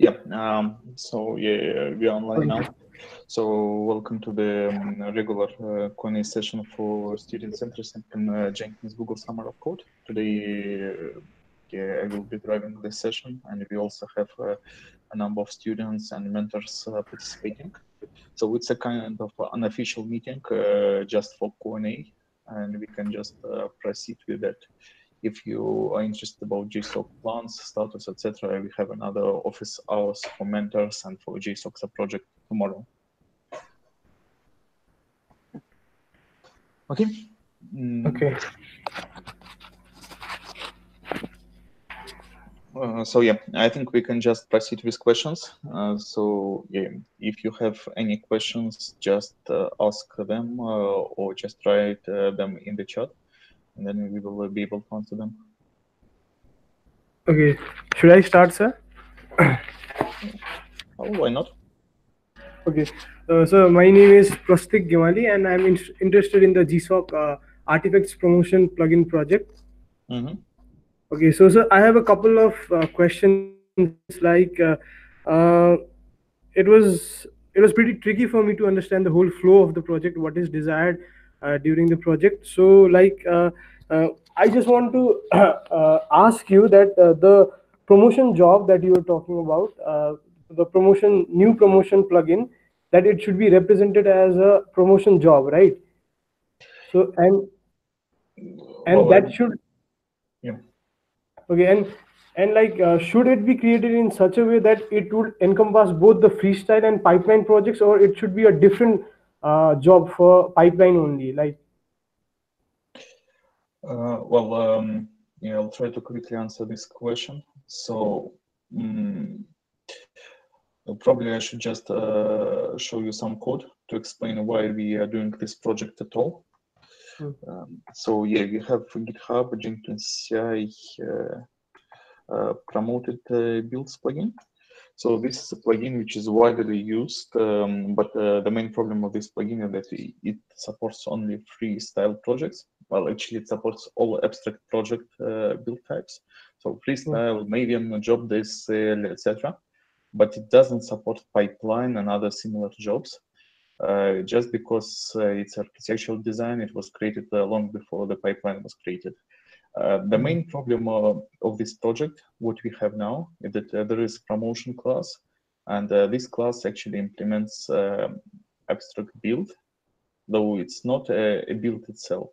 Yeah, we're online now. So welcome to the regular Q&A session for students interested in Jenkins Google Summer of Code. Today, I will be driving this session, and we also have a number of students and mentors participating. So it's a kind of unofficial meeting just for Q&A, and we can just proceed with that. If you are interested about GSoC plans, status, etc., we have another office hours for mentors and for GSoC project tomorrow. Okay. Okay. So yeah, I think we can just proceed with questions. So yeah, if you have any questions, just ask them or just write them in the chat, and then we will be able to answer them. Okay. Should I start, sir? Oh, why not? Okay. So my name is Prastik Gimali, and I'm interested in the GSoC artifacts promotion plugin project. Mm-hmm. Okay. So I have a couple of questions. It was pretty tricky for me to understand the whole flow of the project, what is desired during the project. So I just want to ask you that the promotion job that you were talking about, the new promotion plugin, that it should be represented as a promotion job, right? So that should, yeah. okay, and should it be created in such a way that it would encompass both the freestyle and pipeline projects, or it should be a different job for pipeline only? Yeah, I'll try to quickly answer this question. So probably I should just show you some code to explain why we are doing this project at all. So yeah, we have GitHub, Jenkins CI promoted builds plugin. So this is a plugin which is widely used, but the main problem of this plugin is that it supports only freestyle projects. Well, actually, it supports all abstract project build types. So freestyle, Maven, job DSL, etc. But it doesn't support pipeline and other similar jobs. Just because it's architectural design, it was created long before the pipeline was created. The main problem of this project, what we have now, is that there is promotion class, and this class actually implements abstract build, though it's not a build itself.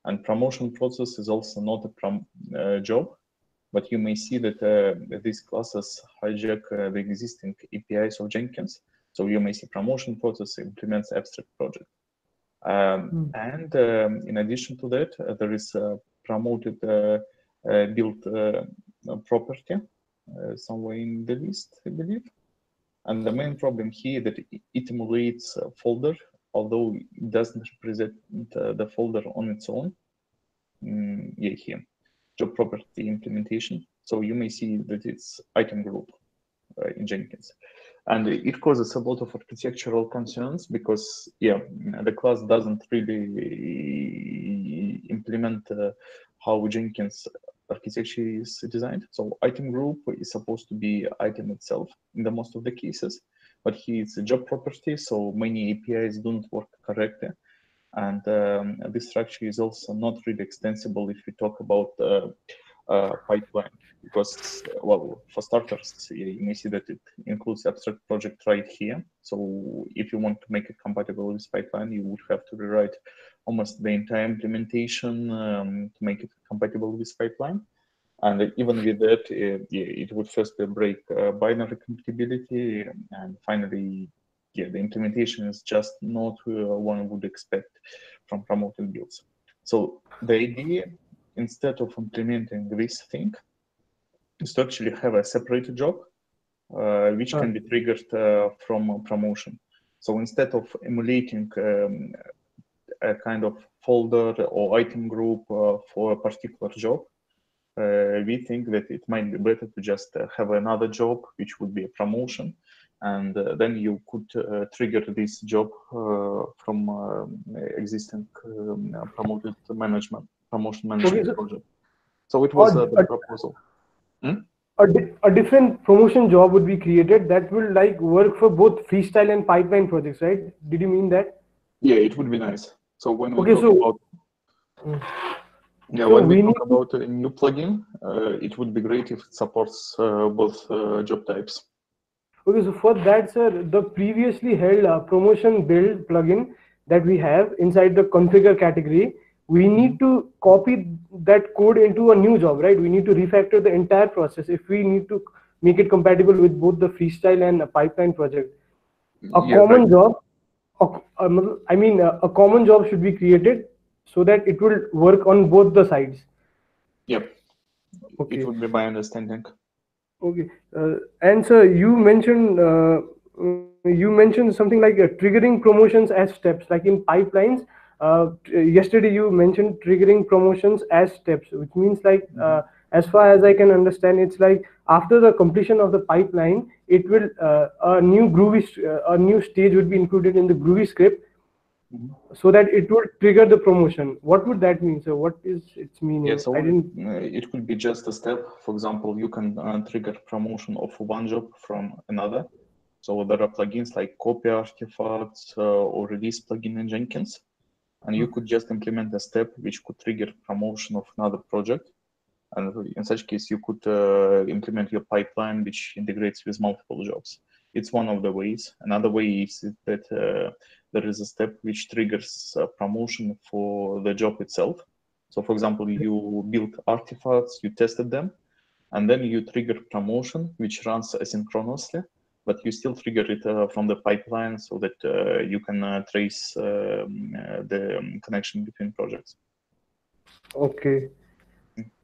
And promotion process is also not a job, but you may see that these classes hijack the existing APIs of Jenkins. So you may see promotion process implements abstract project. And in addition to that, there is promoted build property somewhere in the list, I believe. And the main problem here is that it emulates a folder, although it doesn't represent the folder on its own. Yeah, here, job property implementation. So you may see that it's item group in Jenkins. And it causes a lot of architectural concerns because, yeah, the class doesn't really implement how Jenkins architecture is designed. So item group is supposed to be item itself in the most of the cases, but here it's a job property, so many APIs don't work correctly. And this structure is also not really extensible if we talk about pipeline, because, well, for starters, you may see that it includes abstract project right here. So if you want to make it compatible with pipeline, you would have to rewrite almost the entire implementation to make it compatible with pipeline. And even with that, it would first break binary compatibility, and finally, yeah, the implementation is just not one would expect from promoted builds. So the idea, instead of implementing this thing, is to actually have a separate job, which can be triggered from promotion. So instead of emulating a kind of folder or item group for a particular job, we think that it might be better to just have another job, which would be a promotion. And then you could trigger this job from existing promotion management project. So it was the proposal. a different promotion job would be created that will like work for both freestyle and pipeline projects, right? Did you mean that? Yeah, it would be nice. So when we Okay, talk so about yeah, so when we we talk need to. about a new plugin, it would be great if it supports both job types. Okay, so for that, sir, the previously held promotion build plugin that we have inside the configure category, we Mhm. need to copy that code into a new job, right? We need to refactor the entire process if we need to make it compatible with both the freestyle and a pipeline project. A Yeah, right. common job, a common job should be created so that it will work on both the sides. Yep, it Okay. would be my understanding. Okay. And sir, you mentioned something like triggering promotions as steps, like in pipelines. Yesterday you mentioned triggering promotions as steps, which means like Mhm. as far as I can understand, it's like after the completion of the pipeline, it will a new stage would be included in the Groovy script Mhm. so that it would trigger the promotion. What would that mean, sir? What is its Yeah, meaning? I so didn't. it could be just a step. For example, you can trigger promotion of one job from another. So there are plugins like copy artifacts or release plugin in Jenkins, and you could just implement a step which could trigger promotion of another project. And in such case, you could implement your pipeline, which integrates with multiple jobs. It's one of the ways. Another way is that there is a step which triggers promotion for the job itself. So, for example, you build artifacts, you tested them, and then you trigger promotion, which runs asynchronously, but you still trigger it from the pipeline so that you can trace the connection between projects. Okay.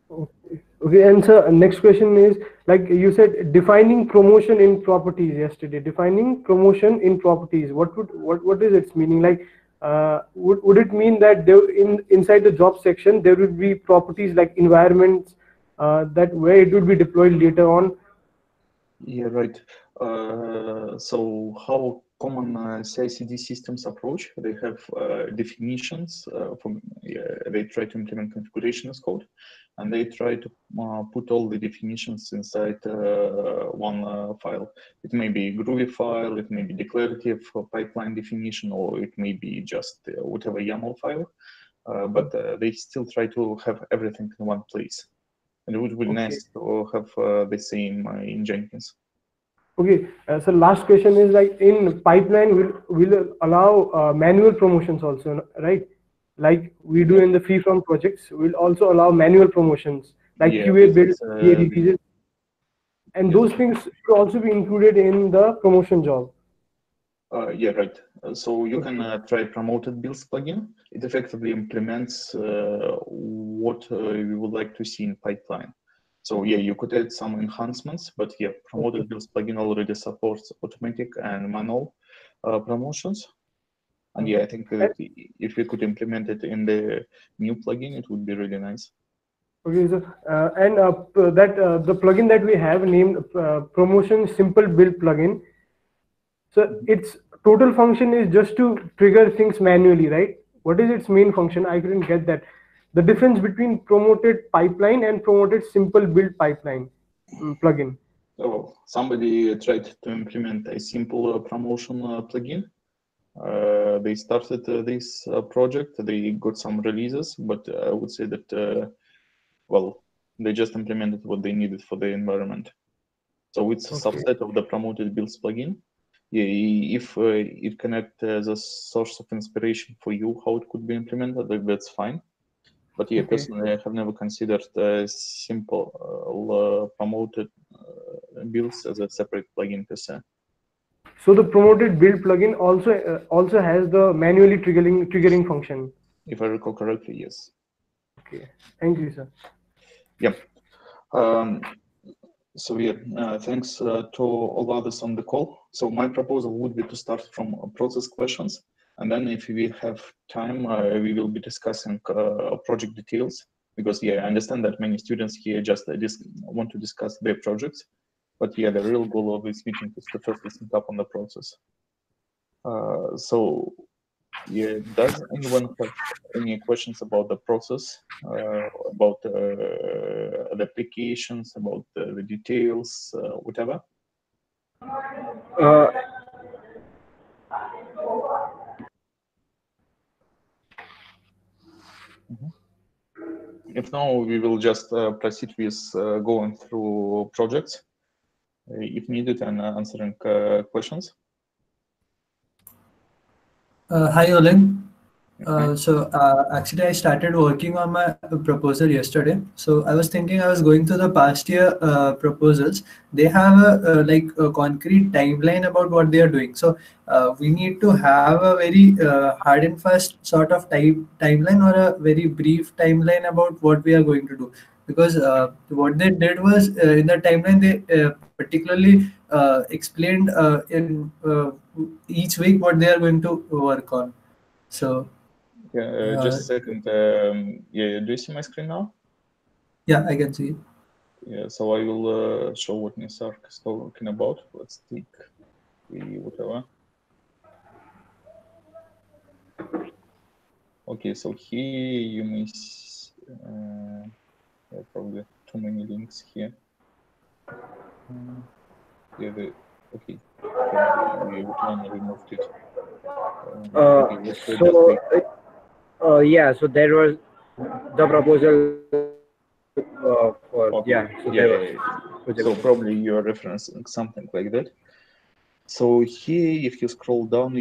Okay. Okay, and sir, next question is like you said, defining promotion in properties yesterday. Defining promotion in properties. What is its meaning? Like, would it mean that there inside the job section there would be properties like environments that where it would be deployed later on? Yeah, right. So how common CI/CD systems approach? They have definitions they try to implement configuration as code, and they try to put all the definitions inside one file. It may be Groovy file, it may be declarative pipeline definition, or it may be just whatever YAML file. But they still try to have everything in one place. And it would be Okay. nice to have the same in Jenkins. Okay. So last question is like in pipeline will allow manual promotions also, right? Like we do Yeah, in the free from projects, we'll also allow manual promotions like yeah, QA this build, is QA releases, and yes, those things should also be included in the promotion job. yeah, right. So you can Okay. try promoted builds plugin. It effectively implements what we would like to see in pipeline. So yeah, you could add some enhancements, but yeah, Okay. promoted builds plugin already supports automatic and manual promotions. And yeah, I think And- if we could implement it in the new plugin, it would be really nice. Okay, so the plugin that we have named promotion simple build plugin. So Mhm. its total function is just to trigger things manually, right? What is its main function? I couldn't get that. The difference between promoted pipeline and promoted simple build pipeline plugin. So somebody tried to implement a simple promotion plugin. They started this project. They got some releases, but I would say that well, they just implemented what they needed for the environment. So it's a Okay. subset of the promoted builds plugin. Yeah, if it can act as a source of inspiration for you how it could be implemented, like, that's fine. But yeah, Okay. personally, I have never considered simple promoted builds as a separate plugin per se. So the promoted build plugin also has the manually triggering function. If I recall correctly, yes. Okay. Thank you, sir. Yeah. Um, so yeah, thanks to all others on the call. So my proposal would be to start from process questions, and then if we have time, we will be discussing project details. Because yeah, I understand that many students here just want to discuss their projects, but yeah, the real goal of this meeting is to first listen up on the process. So Yeah, does anyone have any questions about the process, about the applications, about the details, whatever? Uh, Mhm. If no, we will just proceed with going through projects if needed and answering questions. Hi, Oleg. Hi. Actually, I started working on my proposal yesterday. So I was thinking, I was going through the past year proposals. They have a concrete timeline about what they are doing. So we need to have a very hard and fast sort of timeline, or a very brief timeline about what we are going to do. Because what they did was, in the timeline, they particularly explained in each week what they are going to work on. So Just a second. Yeah, do you see my screen now? yeah, I can see it. Yeah, so I will show what Nisar is talking about. Let's take the whatever. Okay, so here you may see, yeah, probably too many links here. Yeah, okay, probably one removed it. Okay, let's just wait. yeah, so there was the proposal for, yeah, so Okay, there was yeah. project. So probably you're referencing something like that. So here, if you scroll down,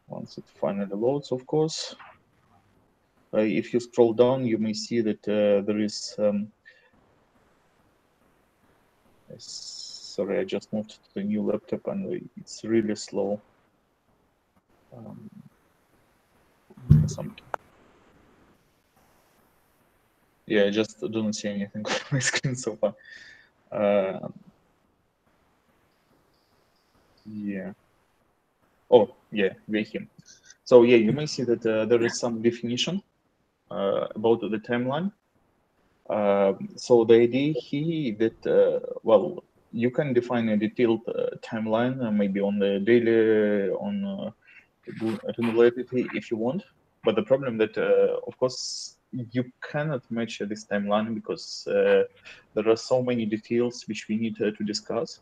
once it finally loads, of course, if you scroll down, you may see that there is. Sorry, I just moved to the new laptop and it's really slow. Yeah, I just don't see anything on my screen so far. Yeah. Oh, yeah, we're here. So yeah, you may see that there is some definition about the timeline. So the idea here that well, you can define a detailed timeline, maybe on the daily, on regularity if you want. But the problem that, of course, you cannot match this timeline because there are so many details which we need to discuss.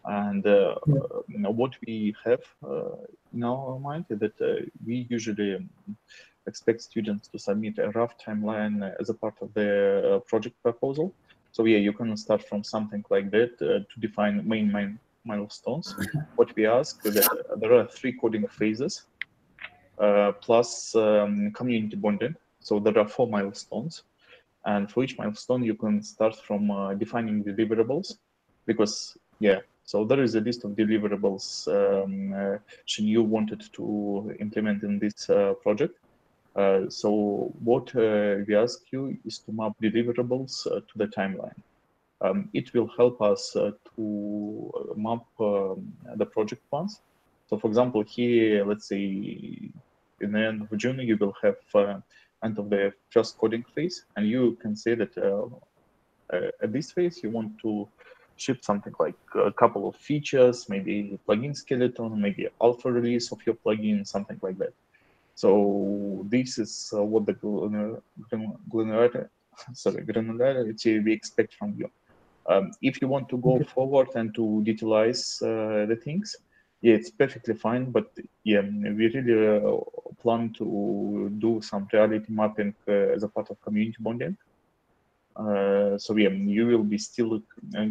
And Yeah. what we have in our mind is that we usually expect students to submit a rough timeline as a part of the project proposal. So yeah, you can start from something like that to define main milestones. What we ask is that there are 3 coding phases plus community bonding. So there are 4 milestones. And for each milestone, you can start from defining deliverables because, yeah, so there is a list of deliverables you wanted to implement in this project. So what we ask you is to map deliverables to the timeline. It will help us to map the project plans. So for example, here, let's say in the end of June, you will have end of the first coding phase, and you can say that at this phase, you want to ship something like a couple of features, maybe plugin skeleton, maybe alpha release of your plugin, something like that. So this is what the granularity we expect from you. If you want to go forward and to utilize the things, yeah, it's perfectly fine. But yeah, we really plan to do some reality mapping as a part of community bonding. So yeah, you will be still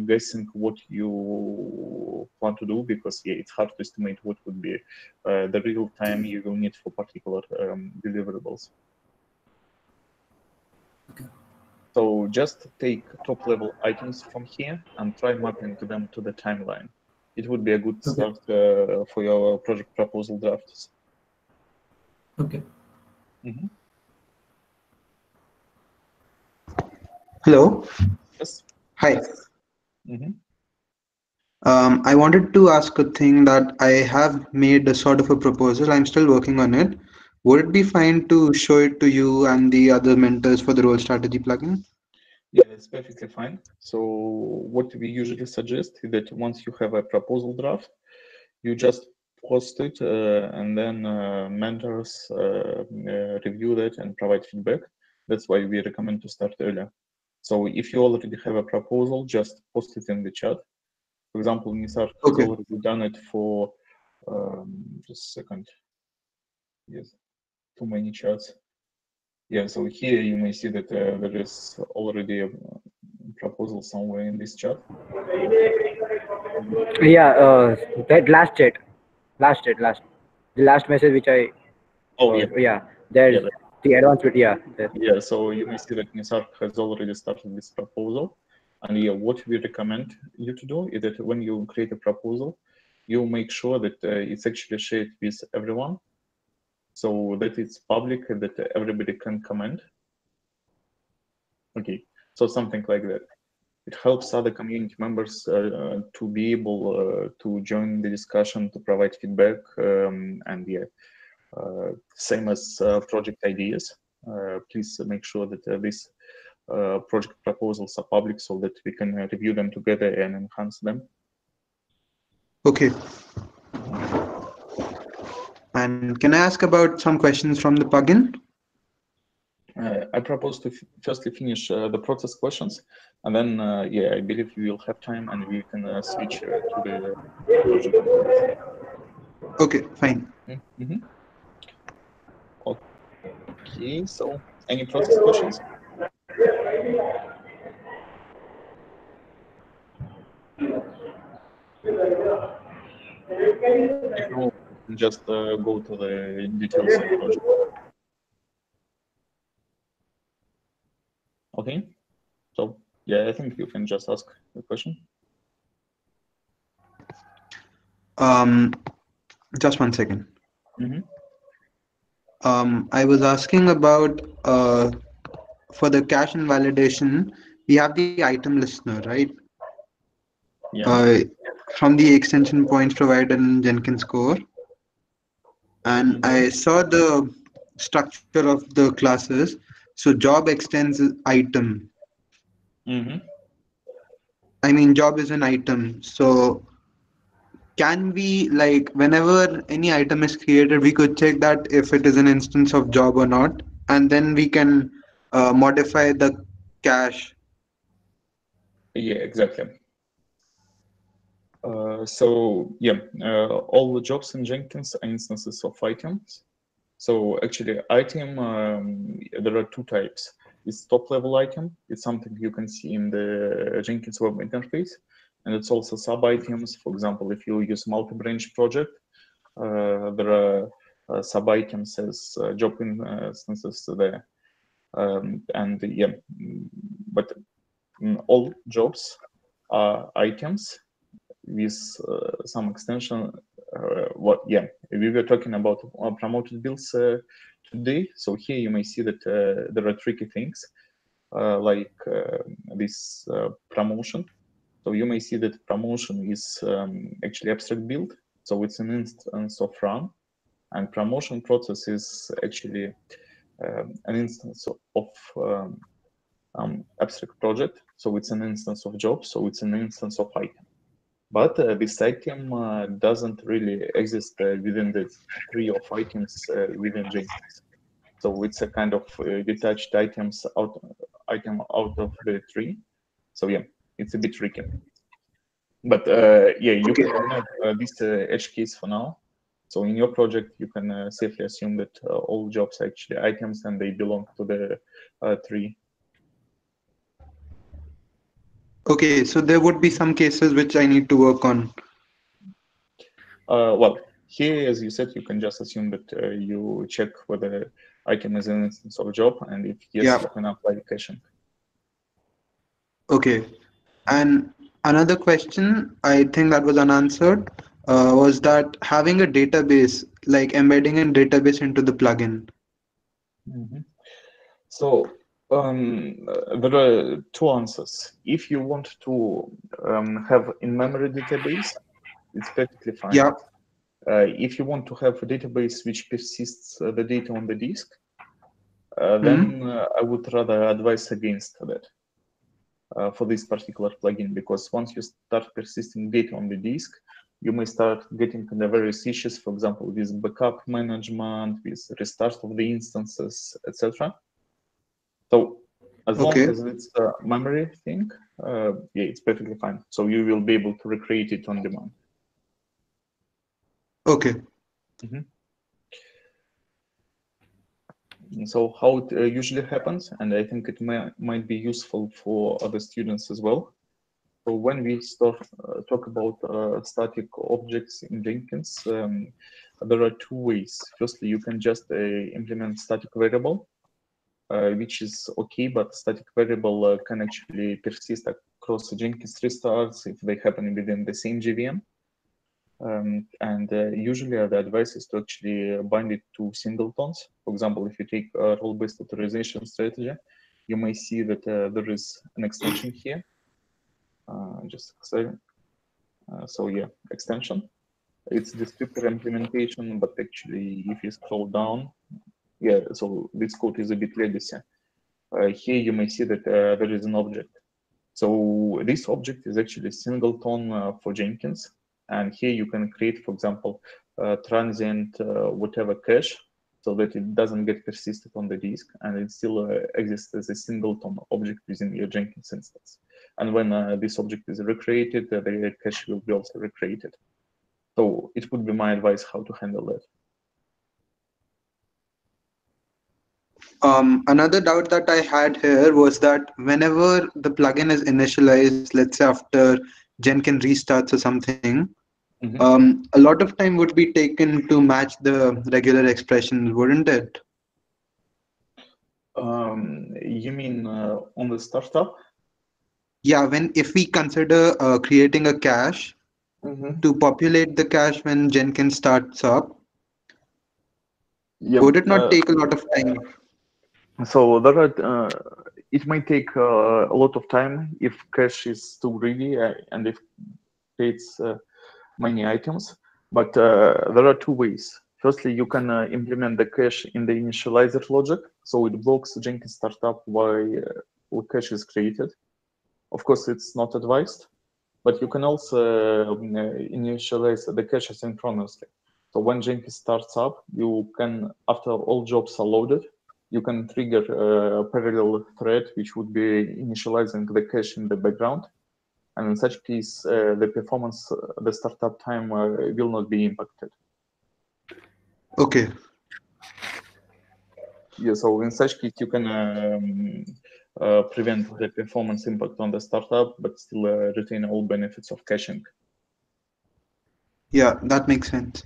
guessing what you plan to do because yeah, it's hard to estimate what would be the real time you will need for particular deliverables. Okay. So just take top level items from here and try mapping them to the timeline. It would be a good Okay. start for your project proposal drafts. Okay. Mm-hmm. Hello. Yes. Hi. Mm-hmm. I wanted to ask a thing that I have made a sort of a proposal. I'm still working on it. Would it be fine to show it to you and the other mentors for the role strategy plugin? Yeah, it's perfectly fine. So what we usually suggest is that once you have a proposal draft, you just post it, and then mentors review that and provide feedback. That's why we recommend to start earlier. So if you already have a proposal, just post it in the chat. For example, Nisar has Okay. already done it for, just a second. Yes, too many chats. Yeah, so here you may see that there is already a proposal somewhere in this chat. Yeah, that the last message which I, Oh, yeah. yeah, there's Yeah, the advanced bit, yeah. yeah, so you may see that Nisar has already started this proposal. And yeah, what we recommend you to do is that when you create a proposal, you make sure that it's actually shared with everyone, so that it's public and that everybody can comment. Okay, so something like that. It helps other community members to be able to join the discussion, to provide feedback, and yeah, same as project ideas. Please make sure that these project proposals are public so that we can review them together and enhance them. Okay. And can I ask about some questions from the plugin? I propose to firstly finish the process questions, and then yeah, I believe we will have time and we can switch to the project details. Okay, fine. Mm-hmm. Okay, so any process questions? If no, we can just go to the details of project. Okay, so yeah, I think you can just ask the question. Just 1 second. Mm-hmm. I was asking about for the cache invalidation, we have the item listener, right? Yeah. From the extension points provided in Jenkins core. And Mm-hmm. I saw the structure of the classes. So job extends item. Mm-hmm. I mean, job is an item. So can we, like, whenever any item is created, we could check that if it is an instance of job or not, and then we can modify the cache. Yeah, exactly. So yeah, all the jobs in Jenkins are instances of items. So actually, item, there are two types. It's top-level item. It's something you can see in the Jenkins web interface, and it's also sub-items. For example, if you use multi-branch project, there are sub-items as job instances there. And yeah, but all jobs are items with some extension. What? Yeah, we were talking about promoted builds today. So here you may see that there are tricky things like this promotion. So you may see that promotion is actually abstract build. So it's an instance of run, and promotion process is actually an instance of abstract project. So it's an instance of job. So it's an instance of item. But this item doesn't really exist within the tree of items within Jenkins. So it's a kind of detached item out of the tree. So yeah, it's a bit tricky. But yeah, you can ignore this edge case for now. So in your project, you can safely assume that all jobs are actually items and they belong to the tree. Okay, so there would be some cases which I need to work on. Well, here, as you said, you can just assume that you check whether item is an instance of job, and if yes, Yeah. you can apply caching. Okay. And another question, I think that was unanswered, was that having a database, like embedding a database into the plugin. Mm-hmm. So there are two answers. If you want to have in-memory database, it's perfectly fine. Yeah. If you want to have a database which persists the data on the disk, then I would rather advise against that for this particular plugin, because once you start persisting data on the disk, you may start getting kind of various issues, for example, with backup management, with restart of the instances, etc. So as long Okay. as it's a memory thing, yeah, it's perfectly fine. So you will be able to recreate it on demand. Okay. So how it usually happens, and I think it might be useful for other students as well. So when we talk about static objects in Jenkins, there are two ways. Firstly, you can just implement static variable, which is okay, but static variable can actually persist across Jenkins restarts if they happen within the same JVM. Usually the advice is to actually bind it to singletons. For example, if you take a role-based authorization strategy, you may see that there is an extension here. Just a second. So yeah, extension. It's descriptor implementation, but actually, if you scroll down, yeah, so this code is a bit legacy. Here you may see that there is an object. So this object is actually a singleton for Jenkins. And here you can create, for example, transient whatever cache so that it doesn't get persisted on the disk and it still exists as a singleton object within your Jenkins instance. And when this object is recreated, the cache will be also recreated. So it would be my advice how to handle that. Another doubt that I had here was that whenever the plugin is initialized, let's say after Jenkins restarts or something, a lot of time would be taken to match the regular expressions, wouldn't it? You mean on the startup? Yeah, if we consider creating a cache to populate the cache when Jenkins starts up, Yep. would it not take a lot of time? So there are, it might take a lot of time if cache is too greedy and if it's many items. But there are two ways. Firstly, you can implement the cache in the initializer logic, so it blocks Jenkins startup while cache is created. Of course, it's not advised, but you can also initialize the cache asynchronously. So when Jenkins starts up, you can, after all jobs are loaded, you can trigger a parallel thread, which would be initializing the cache in the background. And in such case, the performance, the startup time will not be impacted. Okay. Yeah, so in such case, you can prevent the performance impact on the startup, but still retain all benefits of caching. Yeah, that makes sense.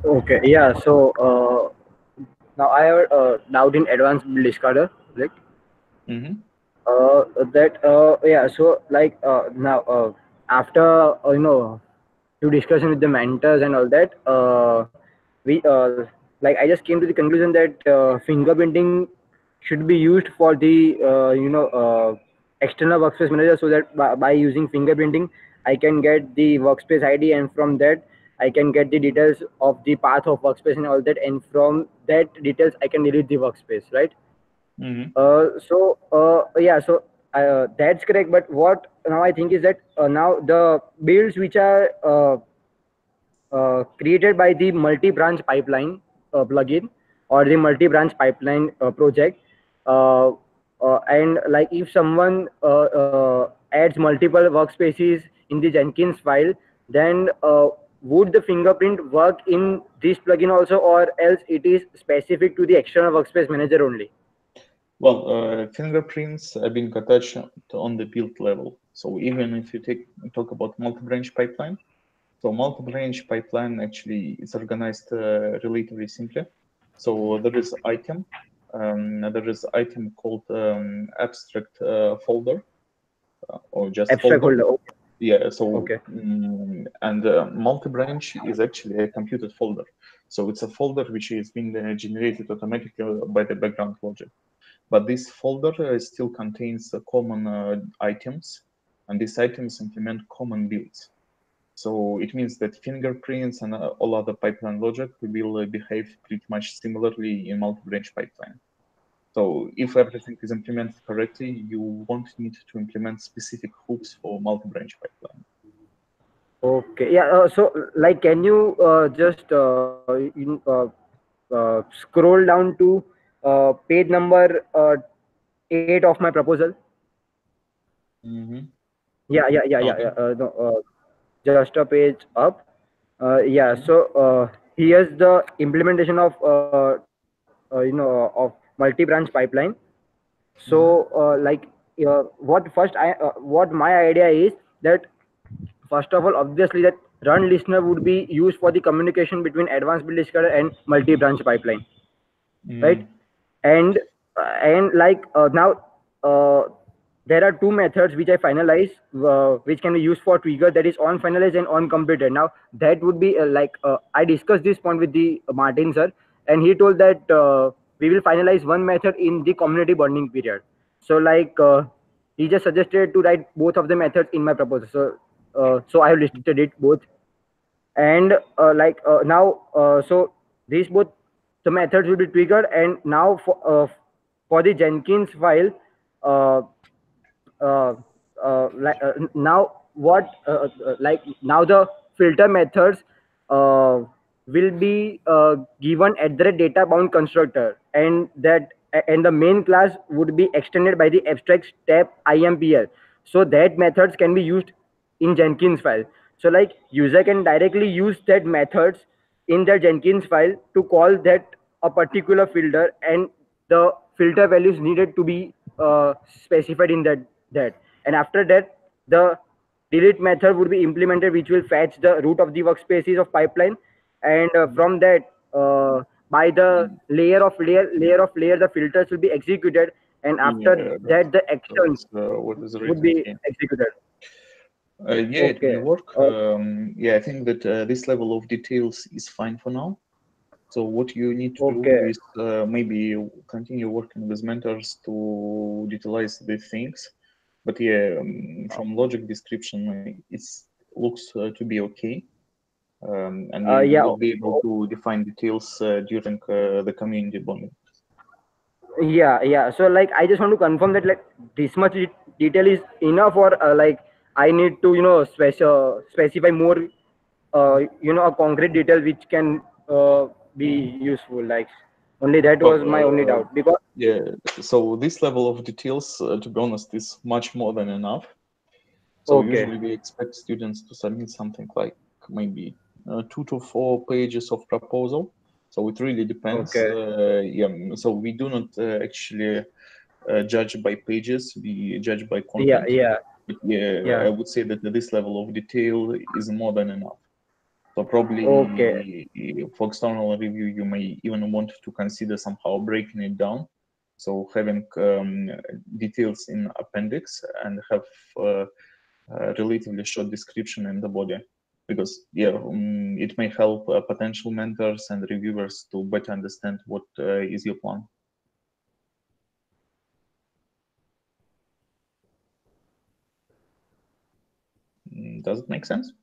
Okay, yeah. So now I have doubt in advanced build discarder, right? Yeah. So like now after to discussion with the mentors and all that, we like I just came to the conclusion that fingerprinting should be used for the external workspace manager, so that by using fingerprinting I can get the workspace ID, and from that I can get the details of the path of workspace and all that, and from that details I can delete the workspace, right? Yeah, so that's correct. But what now I think is that now the builds which are created by the multi-branch pipeline plugin or the multi-branch pipeline project, and like if someone adds multiple workspaces in the Jenkins file, then would the fingerprint work in this plugin also, or else it is specific to the external workspace manager only? Well, fingerprints are being attached on the build level. So even if you talk about multi-branch pipeline, so multi-branch pipeline actually is organized relatively simply. So there is item called abstract folder or just Abstract folder. Okay. Yeah, so Okay. and multi-branch is actually a computed folder. So it's a folder which is being generated automatically by the background logic. But this folder still contains common items, and these items implement common builds. So it means that fingerprints and all other pipeline logic will behave pretty much similarly in multi-branch pipeline. So if everything is implemented correctly, you won't need to implement specific hooks for multi-branch pipeline. Okay. Yeah. So, like, can you just scroll down to page number 8 of my proposal? Mm-hmm. Yeah. Okay. No, just a page up. Yeah. Okay. So here's the implementation of of multi-branch pipeline. So Mm-hmm. like what my idea is that first of all, obviously that run listener would be used for the communication between advanced build discover and multi-branch pipeline, right? Mm. And like now uh, there are two methods which I finalize, which can be used for trigger, that is on finalized and on completed. Now that would be I discussed this point with the Martin sir, and he told that we will finalize one method in the community bonding period. So like he just suggested to write both of the methods in my proposal. So I have listed it both. And now so these both the methods will be triggered, and now for the Jenkins file, uh, uh, now what now the filter methods uh, will be given at the data bound constructor, and the main class would be extended by the abstract step impl, so that methods can be used in Jenkins file. So like user can directly use that methods in their Jenkins file to call that a particular filter, and the filter values needed to be specified in that. And after that, the delete method would be implemented, which will fetch the root of the workspaces of pipeline, and from that by the layer the filters will be executed, and after Yeah, that the actions that's what is would written be here. executed. Yeah, it will Okay. work. Yeah, I think that this level of details is fine for now. So what you need to do Okay. is maybe continue working with mentors to utilize these things. But yeah, from logic description, it looks to be okay. And yeah, you Yeah. will be able to define details during the community bonding. Yeah. So like I just want to confirm that like this much detail is enough, or like I need to specify more a concrete detail which can be useful. Like only that But was my only doubt, because yeah, so this level of details, to be honest, is much more than enough. So okay. usually we expect students to submit something like maybe 2 to 4 pages of proposal. So it really depends. Okay. Yeah, so we do not actually judge by pages, we judge by Yeah. content. Yeah. But yeah, I Yeah. would say that this level of detail is more than enough. So Okay. probably for external review, you may even want to consider somehow breaking it down. So having details in appendix and have relatively short description in the body, because yeah, it may help potential mentors and reviewers to better understand what is your plan. Does it make sense?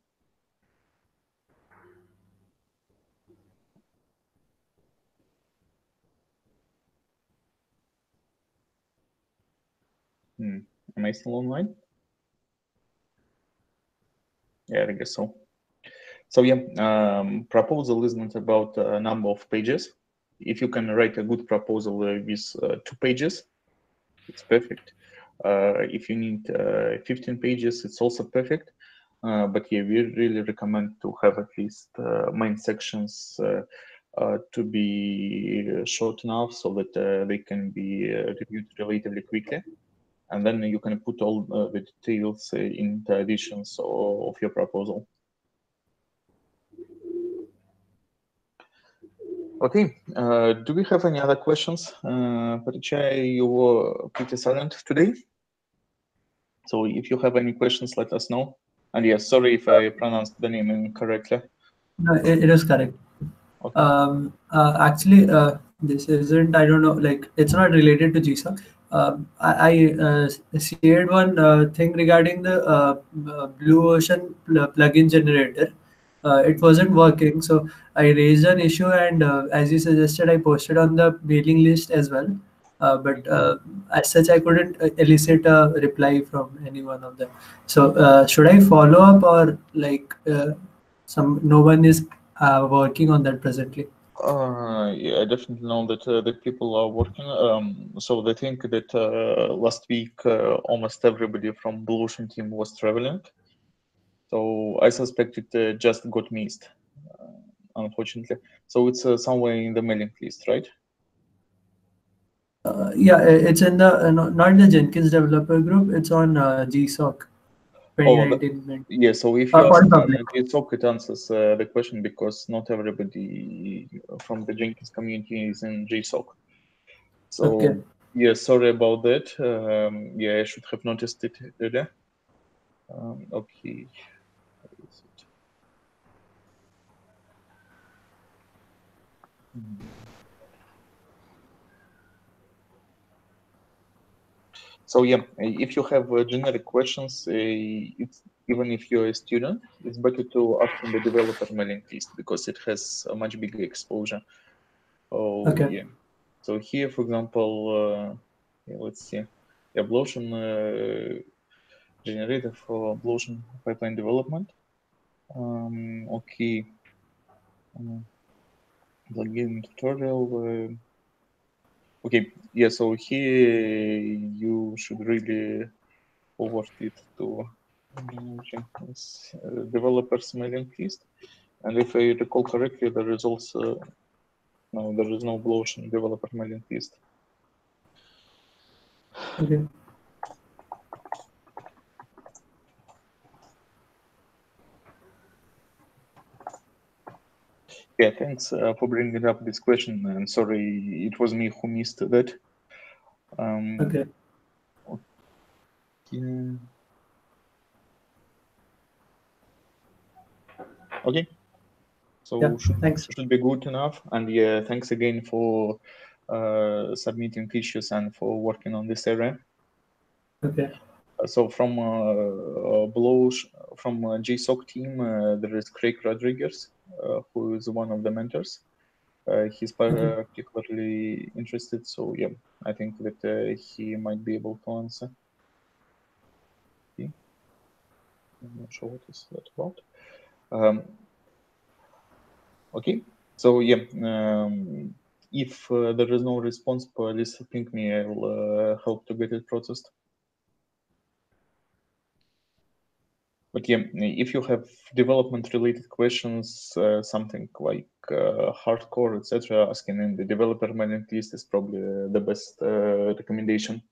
Am I still online? Yeah, I guess so. So yeah, proposal is not about a number of pages. If you can write a good proposal with 2 pages, it's perfect. If you need 15 pages, it's also perfect. But yeah, we really recommend to have at least main sections to be short enough so that they can be reviewed relatively quickly. And then you can put all the details into additions of your proposal. Okay, do we have any other questions? Parichai, you were pretty silent today. So if you have any questions, let us know. And yes, sorry if I pronounced the name incorrectly. No, it is correct. Okay. Actually, this isn't, I don't know, like it's not related to GSoC. I shared one thing regarding the Blue Ocean plugin generator. It wasn't working, so I raised an issue, and as you suggested, I posted on the mailing list as well. but as such, I couldn't elicit a reply from any one of them. So should I follow up, or like no one is working on that presently? Yeah, I definitely know that that people are working. So they think that last week almost everybody from Blue Ocean team was traveling. So I suspect it just got missed, unfortunately. So it's somewhere in the mailing list, right? Yeah, it's in the not in the Jenkins developer group. It's on GSoC Oh, 2019. yeah. So if you ask For public. GSoC, it answers the question because not everybody from the Jenkins community is in GSoC. So Okay. yeah, sorry about that. Yeah, I should have noticed it earlier. Okay. Where is it? So yeah, if you have generic questions, it's even if you're a student, it's better to ask in the developer mailing list because it has a much bigger exposure. Oh Okay. yeah. So here, for example, yeah, let's see, yeah, Blue Ocean generator for Blue Ocean pipeline development. Okay. Plugin tutorial. Okay, yeah. So here you should really forward it to Jenkins developers mailing list. And if I recall correctly, there is also no, there is no Blue Ocean developer mailing list. Okay. Yeah, thanks for bringing up this question. And sorry, it was me who missed that. Okay. Okay. So Yeah, thanks. should be good enough. And yeah, thanks again for submitting issues and for working on this area. Okay. So from GSoC team, there is Craig Rodriguez, who is one of the mentors. He's particularly interested, so yeah, I think that he might be able to answer. Okay. I'm not sure what is that about. Okay, so yeah, if there is no response, please ping me. I'll help to get it processed. But yeah, if you have development-related questions, something like hardcore, etc., asking in the developer mailing list is probably the best recommendation.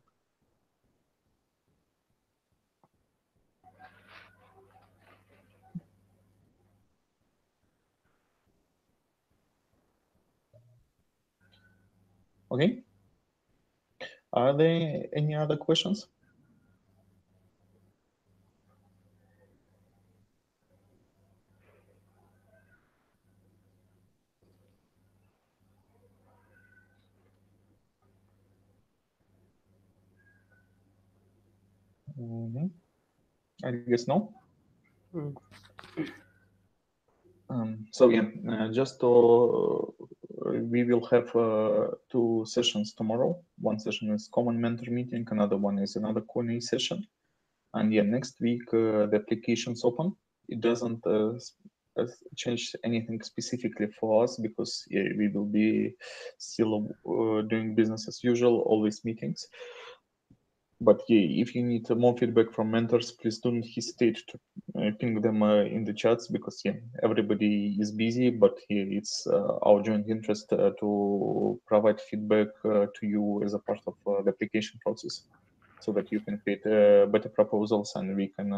Okay. Are there any other questions? I guess no. So yeah, just to, we will have 2 sessions tomorrow. One session is common mentor meeting, another one is another Q&A session. And yeah, next week the application's open. It doesn't change anything specifically for us because yeah, we will be still doing business as usual, always meetings. But yeah, if you need more feedback from mentors, please don't hesitate to ping them in the chats because yeah, everybody is busy, but yeah, it's our joint interest to provide feedback to you as a part of the application process so that you can create better proposals and we can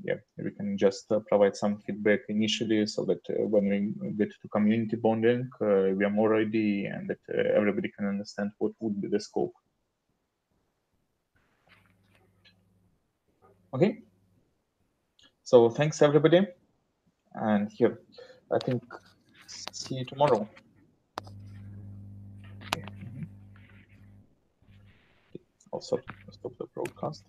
yeah, we can just provide some feedback initially so that when we get to community bonding, we are more ready and that everybody can understand what would be the scope. Okay, so thanks everybody, and here, I think, see you tomorrow. Okay. I'll stop the broadcast.